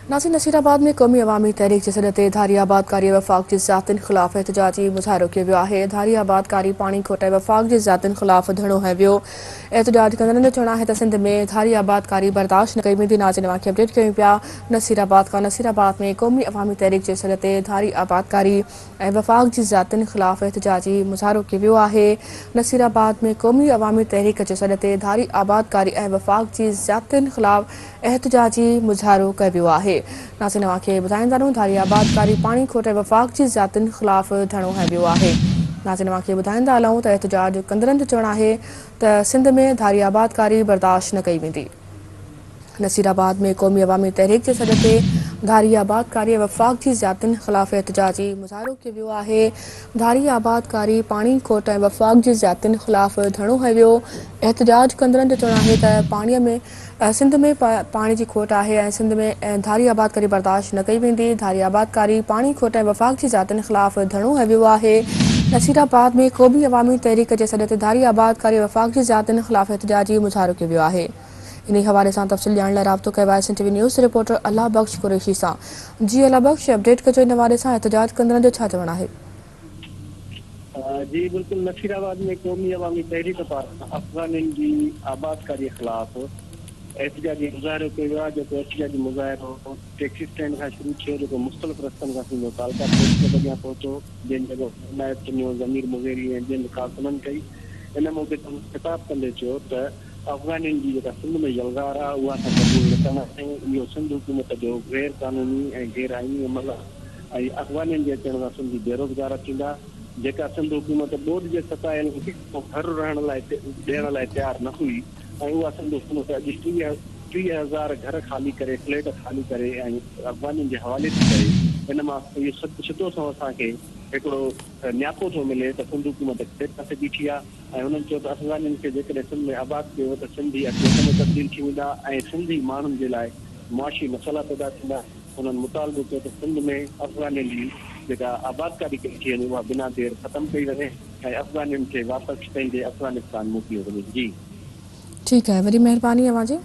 नासिर नसीराबाद में कौमी अवामी तहरीक की सदत धारी आबादकारी वफाक की ज़ातिन खिलाफ एहतजाजी मुज़ाहिरो कियो वियो आहे। धारी आबादकारी पानी खोटे वफाक की ज़ातिन खिलाफ धरणो है वियो। एहतजाज कंदड़नि जो चवणु आहे त सिंध में धारी आबादकारी बर्दाश्त न कई वेंदी। नाज़रीन वाक़िआ अपडेट कयूं पिया नसीराबाद में कौमी अवामी तहरीक जे सदत धारी आबादकारी ऐं वफाक जी ज़ातिन खिलाफ एहतजाजी मुज़ाहिरो कियो वियो आहे। नसीराबाद में कौमी अवामी तहरीक जे सदत धारी आबादकारी ऐं वफाक जी ज़ातिन खिलाफ एहतजाजी मुज़ाहिरो कयो वियो आहे। नाज़रीन खे ॿुधाईंदा रहूं धारी आबादकारी पाणी खोटे वफाक जी ज़ातिन खिलाफ़ धरणो हंयो वियो आहे। नाज़रीन खे ॿुधाईंदा हलूं त एहतजाज कंदड़नि जो चवणु आहे त सिंध में धारी आबादकारी बर्दाश्त न कई वेंदी। नसीराबाद में कौमी अवामी तहरीक जे सदत धारी आबादकारी वफाक जी ज़ातिन खिलाफ़ एहतजाजी मुज़ाहिरो कियो वियो आहे। धारी आबादकारी पाणी खोट ऐं वफाक जी ज़ातिन खिलाफ़ धरणो हंयो वियो। एहतजाज कंदड़नि जो चवणु आहे त पाणीअ में सिंध में पाणी जी खोट आहे ऐं सिंध में धारी आबादकारी बर्दाश्त न कई वेंदी। धारी आबादकारी पाणी खोट ऐं वफाक जी ज़ातिन खिलाफ़ धरणो हंयो वियो आहे। नसीराबाद में कौमी अवामी तहरीक जे सदत धारी आबादकारी वफाक जी ज़ातिन खिलाफ़ एहतजाजी मुज़ाहिरो कियो वियो आहे। इन हवाले से तफ़सील ॼाणण लाइ राब्तो कयो आहे SNTV न्यूज़ रिपोर्टर अल्लाह बख्श कुरैशी सां। जी अल्लाह बख्श, अपडेट कजो इन हवाले सां एहतजाज कंदड़नि जो छा चवणु आहे? जी बिल्कुल, नसीराबाद में कौमी अवामी तहरीक पारां अफ़गाननि जी आबादकारी खिलाफ़ एहतजाजी मुज़ाहिरो कयो वियो आहे। जेको एहतजाजी मुज़ाहिरो टैक्सी स्टैंड खां शुरू थियो, जेको मुख़्तलिफ़ रस्तनि खां थींदो तालका पोस्ट अॻियां पहुतो, जिन जॻह हिमायत चुनियो ज़मीर मुज़ेरी ऐं जिन कारकुननि कई। इन मौक़े ते ख़िताब कंदे चयो त अफ़गाननि जी जेका सिंध में यलगार आहे उहा असां क़बूल न कंदा आहियूं। इहो सिंध हुकूमत जो गैर क़ानूनी ऐं गैर आइनी अमल आहे ऐं अफ़गाननि जे अचण सां सिंधी बेरोज़गार थींदा। जेका सिंध हुकूमत ॿोॾि जे सतायल घर रहण लाइ ॾियण लाइ तयारु न हुई ऐं उहा सिंध हुकूमत अॼु 30,000 घर ख़ाली करे, फ्लैट ख़ाली करे ऐं अफ़गाननि जे हवाले थी करे। हिन मां इहो सिधो सो असांखे हिकिड़ो न्यापो थो मिले त सिंध हुकूमत किथे पासे बीठी आहे ऐं हुननि चयो त अफ़गाननि खे जेकॾहिं सिंध में आबाद कयो त सिंधी अॻिते में तब्दील थी वेंदा ऐं सिंधी माण्हुनि जे लाइ मुआशी मसइला पैदा थींदा। हुननि मुतालबो कयो त सिंध में अफ़गाननि जी जेका आबादकारी कई थी वञे उहा बिना देर ख़तमु कई वञे ऐं अफ़गाननि खे वापसि पंहिंजे अफ़गानिस्तान मोकिलियो वञे। जी ठीकु आहे, वॾी महिरबानी अव्हां जी।